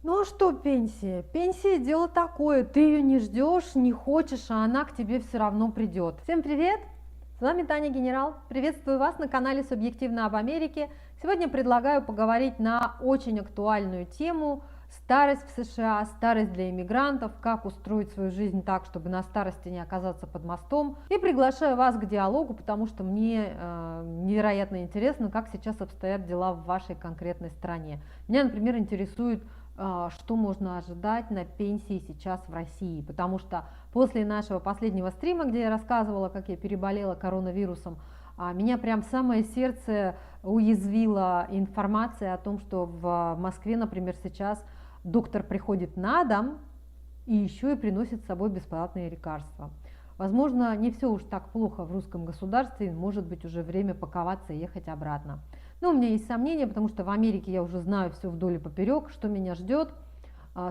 Ну а что пенсия? Пенсия дело такое, ты ее не ждешь, не хочешь, а она к тебе все равно придет. Всем привет! С вами Таня Генерал. Приветствую вас на канале Субъективно об Америке. Сегодня предлагаю поговорить на очень актуальную тему: старость в США, старость для иммигрантов, как устроить свою жизнь так, чтобы на старости не оказаться под мостом. И приглашаю вас к диалогу, потому что мне невероятно интересно, как сейчас обстоят дела в вашей конкретной стране. Меня, например, интересует, что можно ожидать на пенсии сейчас в России, потому что после нашего последнего стрима, где я рассказывала, как я переболела коронавирусом, меня прям в самое сердце уязвила информация о том, что в Москве, например, сейчас доктор приходит на дом и еще и приносит с собой бесплатные лекарства. Возможно, не все уж так плохо в русском государстве, может быть, уже время паковаться и ехать обратно. Но у меня есть сомнения, потому что в Америке я уже знаю все вдоль и поперек, что меня ждет,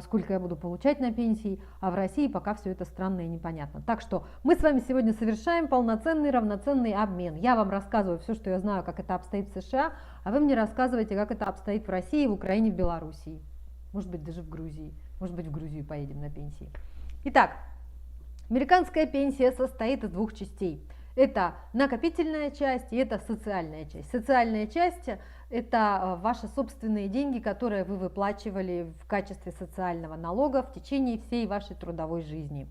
сколько я буду получать на пенсии, а в России пока все это странно и непонятно. Так что мы с вами сегодня совершаем полноценный равноценный обмен. Я вам рассказываю все, что я знаю, как это обстоит в США, а вы мне рассказываете, как это обстоит в России, в Украине, в Белоруссии, может быть, даже в Грузии. Может быть, в Грузию поедем на пенсии. Итак, американская пенсия состоит из двух частей. Это накопительная часть и это социальная часть. Социальная часть – это ваши собственные деньги, которые вы выплачивали в качестве социального налога в течение всей вашей трудовой жизни.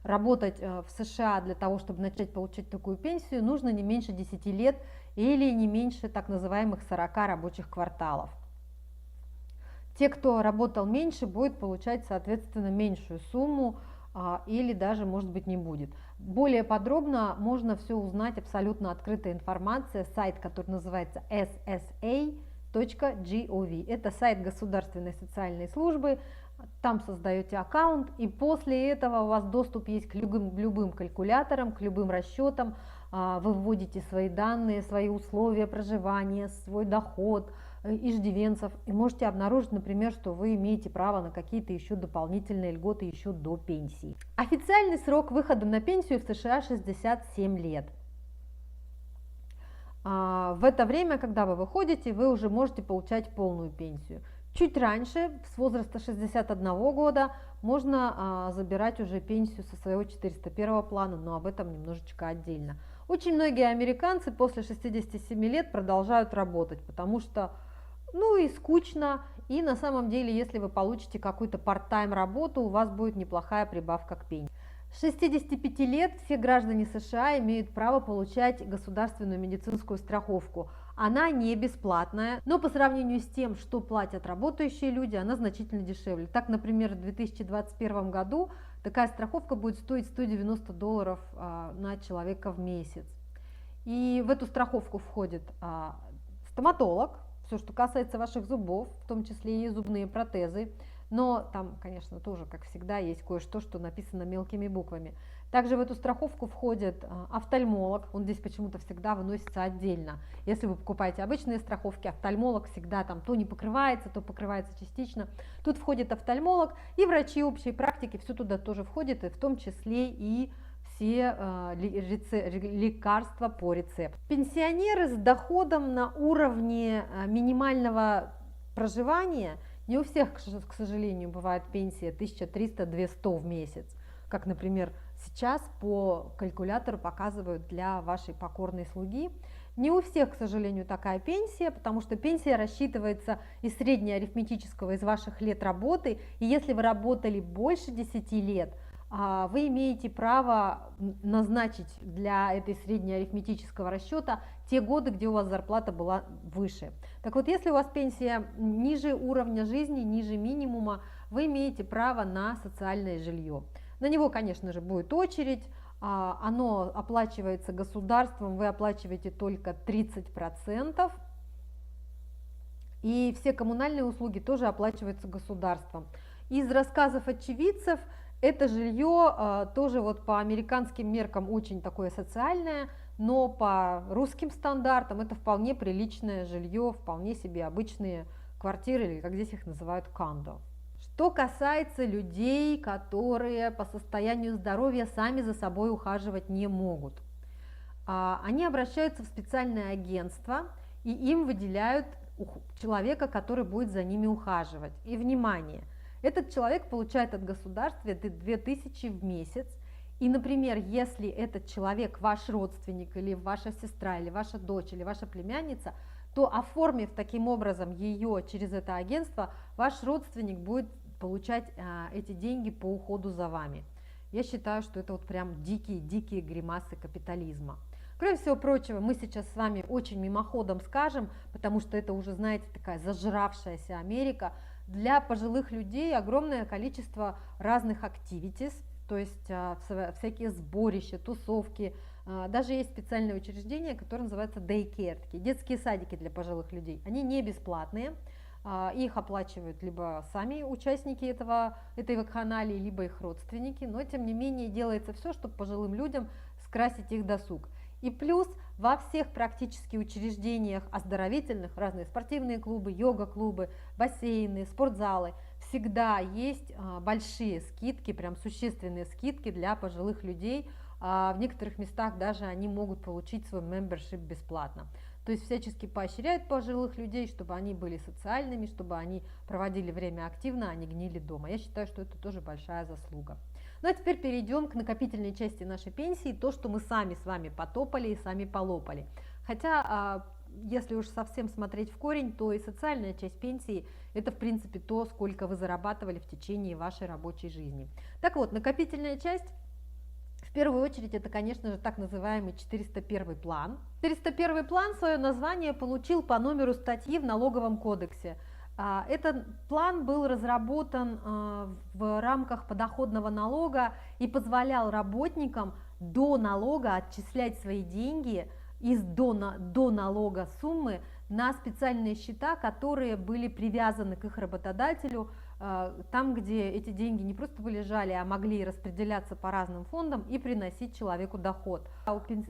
Работать в США для того, чтобы начать получать такую пенсию, нужно не меньше 10 лет или не меньше так называемых 40 рабочих кварталов. Те, кто работал меньше, будет получать, соответственно, меньшую сумму или даже, может быть, не будет. Более подробно можно все узнать, абсолютно открытая информация, сайт, который называется ssa.gov. Это сайт Государственной социальной службы. Там создаете аккаунт, и после этого у вас доступ есть к любым калькуляторам, к любым расчетам. Вы вводите свои данные, свои условия проживания, свой доход, иждивенцев, и можете обнаружить, например, что вы имеете право на какие-то еще дополнительные льготы еще до пенсии. Официальный срок выхода на пенсию в США 67 лет. В это время, когда вы выходите, вы уже можете получать полную пенсию. Чуть раньше, с возраста 61 года, можно забирать уже пенсию со своего 401 плана, но об этом немножечко отдельно. Очень многие американцы после 67 лет продолжают работать, потому что и скучно, и на самом деле, если вы получите какую-то part-time работу, у вас будет неплохая прибавка к пенсии. С 65 лет все граждане США имеют право получать государственную медицинскую страховку. Она не бесплатная, но по сравнению с тем, что платят работающие люди, она значительно дешевле. Так, например, в 2021 году такая страховка будет стоить $190 на человека в месяц. И в эту страховку входит стоматолог, все, что касается ваших зубов, в том числе и зубные протезы, но там, конечно, тоже, как всегда, есть кое-что, что написано мелкими буквами. Также в эту страховку входит офтальмолог, он здесь почему-то всегда выносится отдельно. Если вы покупаете обычные страховки, офтальмолог всегда там то не покрывается, то покрывается частично. Тут входит офтальмолог и врачи общей практики, все туда тоже входит, и в том числе и все лекарства по рецепту. Пенсионеры с доходом на уровне минимального проживания, не у всех, к сожалению, бывает пенсия 1300-200 в месяц, как, например, сейчас по калькулятору показывают для вашей покорной слуги. Не у всех, к сожалению, такая пенсия, потому что пенсия рассчитывается из среднеарифметического, из ваших лет работы, и если вы работали больше 10 лет, вы имеете право назначить для этой среднеарифметического расчета те годы, где у вас зарплата была выше. Так вот, если у вас пенсия ниже уровня жизни, ниже минимума, вы имеете право на социальное жилье. На него, конечно же, будет очередь, оно оплачивается государством, вы оплачиваете только 30%, и все коммунальные услуги тоже оплачиваются государством. Из рассказов очевидцев, это жилье тоже вот по американским меркам очень такое социальное, но по русским стандартам это вполне приличное жилье, вполне себе обычные квартиры, или как здесь их называют, кондо. Что касается людей, которые по состоянию здоровья сами за собой ухаживать не могут, они обращаются в специальное агентство, и им выделяют человека, который будет за ними ухаживать. И внимание, этот человек получает от государства 2000 в месяц. И, например, если этот человек ваш родственник, или ваша сестра, или ваша дочь, или ваша племянница, то, оформив таким образом ее через это агентство, ваш родственник будет получать эти деньги по уходу за вами. Я считаю, что это вот прям дикие гримасы капитализма. Кроме всего прочего, мы сейчас с вами очень мимоходом скажем, потому что это уже, знаете, такая зажравшаяся Америка. Для пожилых людей огромное количество разных activities, то есть всякие сборища, тусовки. Даже есть специальное учреждение, которое называется daycare, такие детские садики для пожилых людей. Они не бесплатные, их оплачивают либо сами участники этой вакханалии, либо их родственники, но тем не менее делается все, чтобы пожилым людям скрасить их досуг. И плюс во всех практически учреждениях оздоровительных, разные спортивные клубы, йога-клубы, бассейны, спортзалы, всегда есть большие скидки, прям существенные скидки для пожилых людей. В некоторых местах даже они могут получить свой membership бесплатно. То есть всячески поощряют пожилых людей, чтобы они были социальными, чтобы они проводили время активно, а не гнили дома. Я считаю, что это тоже большая заслуга. Ну а теперь перейдем к накопительной части нашей пенсии, то, что мы сами с вами потопали и сами полопали. Хотя, если уж совсем смотреть в корень, то и социальная часть пенсии – это, в принципе, то, сколько вы зарабатывали в течение вашей рабочей жизни. Так вот, накопительная часть, в первую очередь, это, конечно же, так называемый 401 план. 401 план свое название получил по номеру статьи в Налоговом кодексе. Этот план был разработан в рамках подоходного налога и позволял работникам до налога отчислять свои деньги из до налога суммы на специальные счета, которые были привязаны к их работодателю, там, где эти деньги не просто бы лежали, а могли распределяться по разным фондам и приносить человеку доход.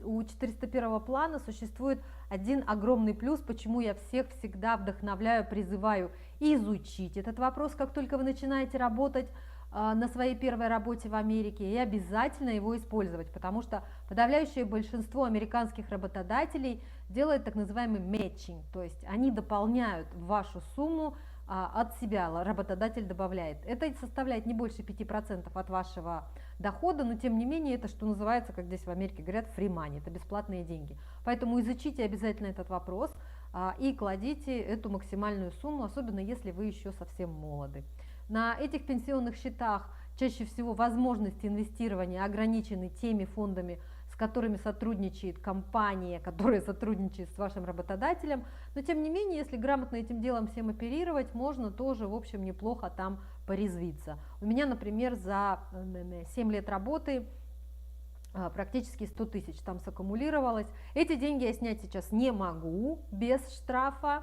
У 401 плана существует один огромный плюс, почему я всех всегда вдохновляю, призываю изучить этот вопрос, как только вы начинаете работать на своей первой работе в Америке, и обязательно его использовать, потому что подавляющее большинство американских работодателей делает так называемый matching, то есть они дополняют вашу сумму от себя, работодатель добавляет. Это составляет не больше 5% от вашего дохода, но тем не менее это, что называется, как здесь в Америке говорят, free money, это бесплатные деньги. Поэтому изучите обязательно этот вопрос и кладите эту максимальную сумму, особенно если вы еще совсем молоды. На этих пенсионных счетах чаще всего возможности инвестирования ограничены теми фондами, с которыми сотрудничает компания, которая сотрудничает с вашим работодателем, но тем не менее, если грамотно этим делом всем оперировать, можно тоже, в общем, неплохо там порезвиться. У меня, например, за 7 лет работы практически 100 тысяч там саккумулировалось. Эти деньги я снять сейчас не могу без штрафа,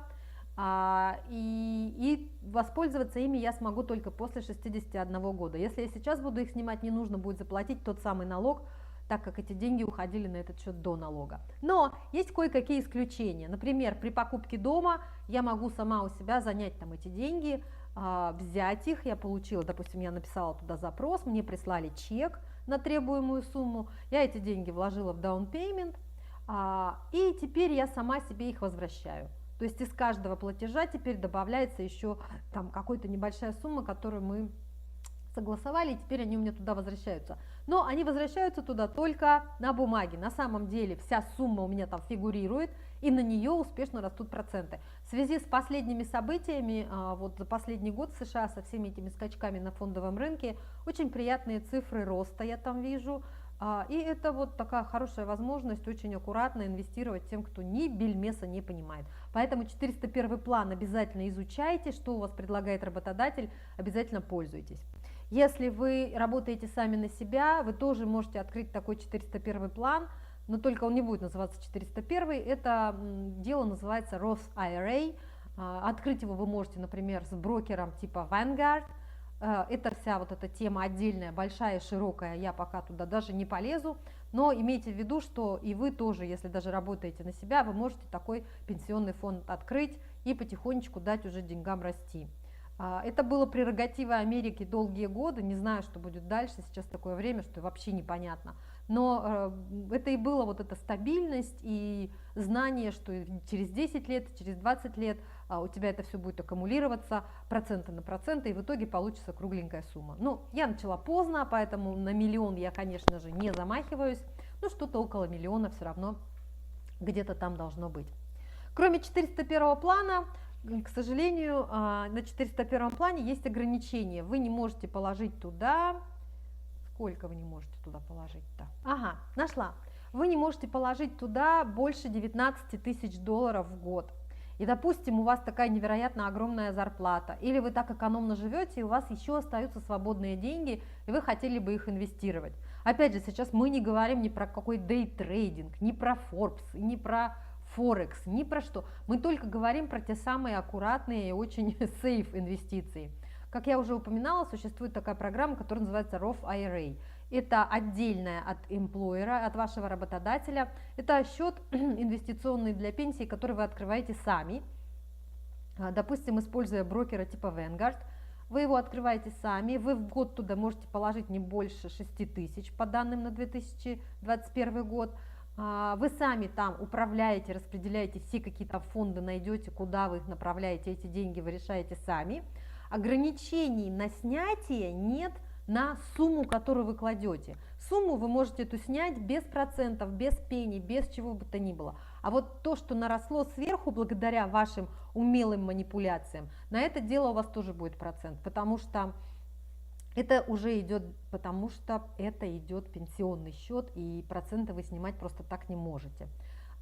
и воспользоваться ими я смогу только после 61 года. Если я сейчас буду их снимать, не нужно будет заплатить тот самый налог, так как эти деньги уходили на этот счет до налога. Но есть кое-какие исключения. Например, при покупке дома я могу сама у себя занять там эти деньги, взять их. Я получила, допустим, я написала туда запрос, мне прислали чек на требуемую сумму, я эти деньги вложила в down payment, и теперь я сама себе их возвращаю. То есть из каждого платежа теперь добавляется еще там какая-то небольшая сумма, которую мы согласовали, и теперь они у меня туда возвращаются. Но они возвращаются туда только на бумаге. На самом деле вся сумма у меня там фигурирует, и на нее успешно растут проценты. В связи с последними событиями, вот за последний год в США со всеми этими скачками на фондовом рынке, очень приятные цифры роста я там вижу. И это вот такая хорошая возможность очень аккуратно инвестировать тем, кто ни бельмеса не понимает. Поэтому 401 план обязательно изучайте, что у вас предлагает работодатель, обязательно пользуйтесь. Если вы работаете сами на себя, вы тоже можете открыть такой 401 план, но только он не будет называться 401, это дело называется Roth IRA. Открыть его вы можете, например, с брокером типа Vanguard. Это вся вот эта тема отдельная, большая, широкая, я пока туда даже не полезу, но имейте в виду, что и вы тоже, если даже работаете на себя, вы можете такой пенсионный фонд открыть и потихонечку дать уже деньгам расти. Это было прерогативой Америки долгие годы, не знаю, что будет дальше, сейчас такое время, что вообще непонятно. Но это и было вот эта стабильность и знание, что через 10 лет, через 20 лет у тебя это все будет аккумулироваться проценты на проценты, и в итоге получится кругленькая сумма. Ну, я начала поздно, поэтому на миллион я, конечно же, не замахиваюсь, но что-то около миллиона все равно где-то там должно быть. Кроме 401 плана, к сожалению, на 401 плане есть ограничения. Вы не можете положить туда... Сколько вы не можете туда положить-то? Ага, нашла. Вы не можете положить туда больше 19 тысяч долларов в год. И, допустим, у вас такая невероятно огромная зарплата, или вы так экономно живете, и у вас еще остаются свободные деньги, и вы хотели бы их инвестировать. Опять же, сейчас мы не говорим ни про какой дейтрейдинг, ни про Forbes, ни про Форекс, ни про что. Мы только говорим про те самые аккуратные и очень сейф инвестиции. Как я уже упоминала, существует такая программа, которая называется Roth IRA. Это отдельная от эмплойера, от вашего работодателя. Это счет инвестиционный для пенсии, который вы открываете сами. Допустим, используя брокера типа Vanguard. Вы его открываете сами, вы в год туда можете положить не больше 6 тысяч по данным на 2021 год. Вы сами там управляете, распределяете все какие-то фонды, найдете, куда вы их направляете, эти деньги вы решаете сами. Ограничений на снятие нет на сумму, которую вы кладете. Сумму вы можете эту снять без процентов, без пени, без чего бы то ни было. А вот то, что наросло сверху благодаря вашим умелым манипуляциям, на это дело у вас тоже будет процент, потому что это уже идет, пенсионный счет, и проценты вы снимать просто так не можете.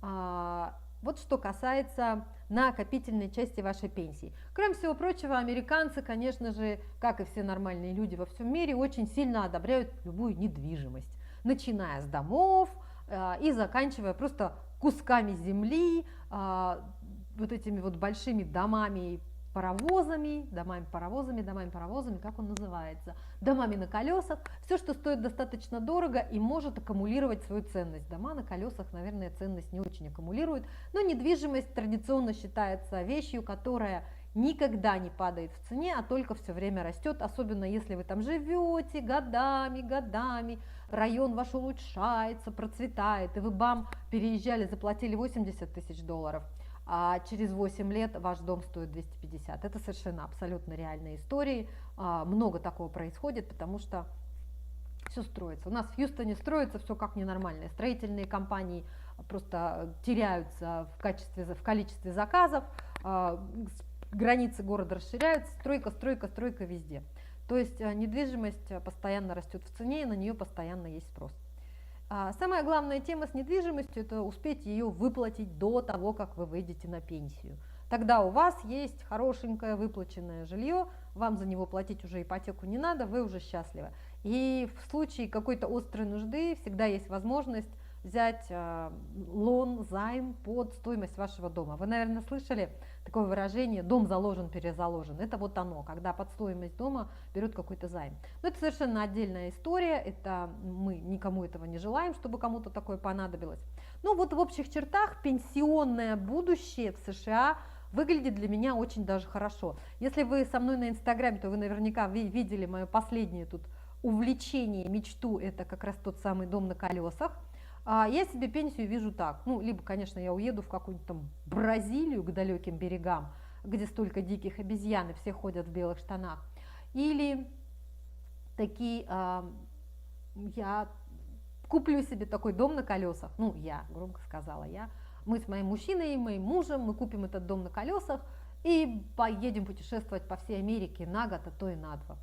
Вот что касается накопительной части вашей пенсии. Кроме всего прочего, американцы, конечно же, как и все нормальные люди во всем мире, очень сильно одобряют любую недвижимость, начиная с домов и заканчивая просто кусками земли, вот этими вот большими домами, паровозами, как он называется, домами на колесах, все, что стоит достаточно дорого и может аккумулировать свою ценность. Дома на колесах, наверное, ценность не очень аккумулирует, но недвижимость традиционно считается вещью, которая никогда не падает в цене, а только все время растет, особенно если вы там живете годами, район ваш улучшается, процветает, и вы переезжали, заплатили 80 тысяч долларов, а через 8 лет ваш дом стоит 250. Это совершенно абсолютно реальные истории. Много такого происходит, потому что все строится. У нас в Хьюстоне строится все как ненормальное. Строительные компании просто теряются в количестве заказов, границы города расширяются, стройка везде. То есть недвижимость постоянно растет в цене, и на нее постоянно есть спрос. Самая главная тема с недвижимостью – это успеть ее выплатить до того, как вы выйдете на пенсию. Тогда у вас есть хорошенькое выплаченное жилье, вам за него платить уже ипотеку не надо, вы уже счастливы. И в случае какой-то острой нужды всегда есть возможность взять займ под стоимость вашего дома. Вы, наверное, слышали такое выражение «дом заложен, перезаложен». Это вот оно, когда под стоимость дома берут какой-то займ. Но это совершенно отдельная история, это мы никому этого не желаем, чтобы кому-то такое понадобилось. Ну вот в общих чертах пенсионное будущее в США выглядит для меня очень даже хорошо. Если вы со мной на Инстаграме, то вы наверняка видели мое последнее тут увлечение, мечту, это как раз тот самый дом на колесах. Я себе пенсию вижу так, либо, конечно, я уеду в какую-нибудь там Бразилию к далеким берегам, где столько диких обезьян и все ходят в белых штанах, или я куплю себе такой дом на колесах, громко сказала мы с моим мужчиной и моим мужем, мы купим этот дом на колесах и поедем путешествовать по всей Америке на год, а то и на 2.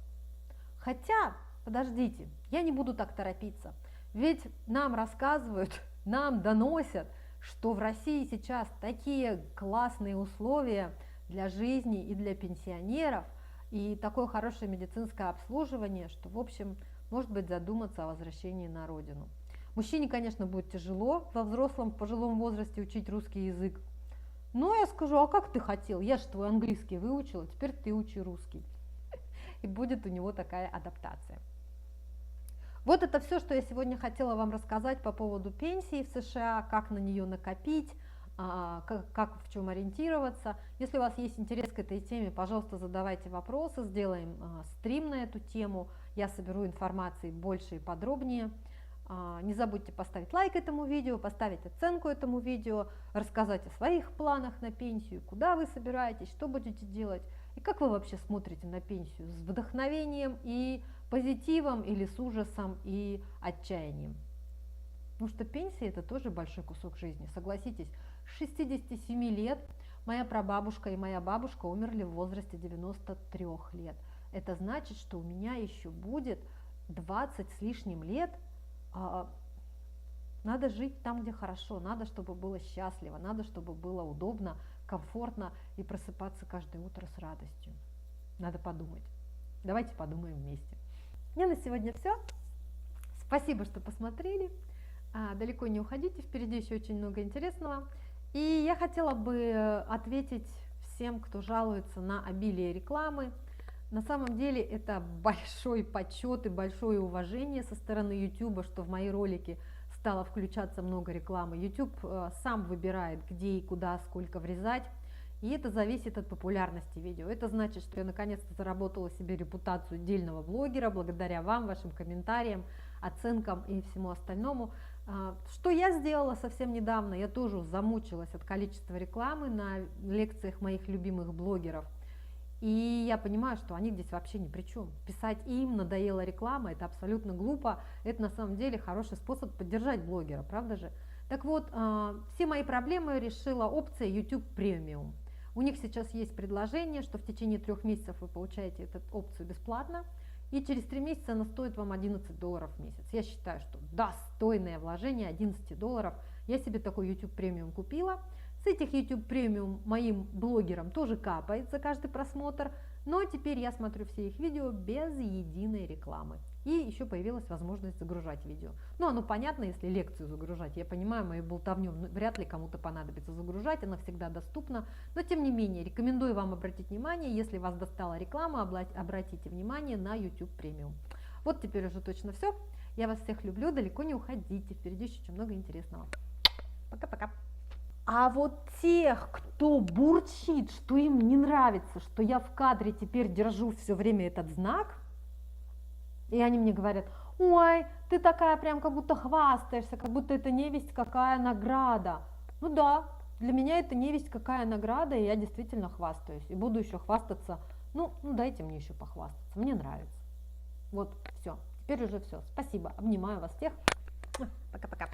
Хотя, подождите, я не буду так торопиться. Ведь нам рассказывают, нам доносят, что в России сейчас такие классные условия для жизни и для пенсионеров, и такое хорошее медицинское обслуживание, что, в общем, может быть, задуматься о возвращении на родину. Мужчине, конечно, будет тяжело во взрослом, пожилом возрасте учить русский язык. Но я скажу, а как ты хотел? Я же твой английский выучила, теперь ты учи русский. И будет у него такая адаптация. Вот это все, что я сегодня хотела вам рассказать по поводу пенсии в США, как на нее накопить, как в чем ориентироваться. Если у вас есть интерес к этой теме, пожалуйста, задавайте вопросы, сделаем стрим на эту тему, я соберу информации больше и подробнее. Не забудьте поставить лайк этому видео, поставить оценку этому видео, рассказать о своих планах на пенсию, куда вы собираетесь, что будете делать, и как вы вообще смотрите на пенсию, с вдохновением и позитивом или с ужасом и отчаянием. Потому что пенсия – это тоже большой кусок жизни, согласитесь. С 67 лет моя прабабушка и моя бабушка умерли в возрасте 93 лет. Это значит, что у меня еще будет 20 с лишним лет. Надо жить там, где хорошо, надо, чтобы было счастливо, надо, чтобы было удобно, комфортно и просыпаться каждое утро с радостью. Надо подумать. Давайте подумаем вместе. У меня на сегодня все. Спасибо, что посмотрели. Далеко не уходите, впереди еще очень много интересного. И я хотела бы ответить всем, кто жалуется на обилие рекламы. На самом деле это большой почет и большое уважение со стороны YouTube, что в мои ролики стало включаться много рекламы. YouTube сам выбирает, где и куда, сколько врезать. И это зависит от популярности видео. Это значит, что я наконец-то заработала себе репутацию дельного блогера благодаря вам, вашим комментариям, оценкам и всему остальному. Что я сделала совсем недавно? Я тоже замучилась от количества рекламы на лекциях моих любимых блогеров. И я понимаю, что они здесь вообще ни при чем. Писать им надоела реклама, это абсолютно глупо. Это на самом деле хороший способ поддержать блогера, правда же? Так вот, все мои проблемы решила опция YouTube Premium. У них сейчас есть предложение, что в течение 3 месяцев вы получаете эту опцию бесплатно. И через 3 месяца она стоит вам $11 в месяц. Я считаю, что достойное вложение $11. Я себе такой YouTube Premium купила. С этих YouTube Premium моим блогерам тоже капает за каждый просмотр. Но теперь я смотрю все их видео без единой рекламы. И еще появилась возможность загружать видео. Ну, оно понятно, если лекцию загружать. Я понимаю, мою болтовню вряд ли кому-то понадобится загружать, она всегда доступна. Но, тем не менее, рекомендую вам обратить внимание, если вас достала реклама, обратите внимание на YouTube Premium. Вот теперь уже точно все. Я вас всех люблю, далеко не уходите, впереди еще очень много интересного. Пока-пока. А вот тех, кто бурчит, что им не нравится, что я в кадре теперь держу все время этот знак, и они мне говорят: ой, ты такая прям как будто хвастаешься, как будто это невесть какая награда. Ну да, для меня это невесть какая награда, и я действительно хвастаюсь, и буду еще хвастаться. Ну дайте мне еще похвастаться, мне нравится. Вот, все, теперь уже все. Спасибо, обнимаю вас всех. Пока-пока.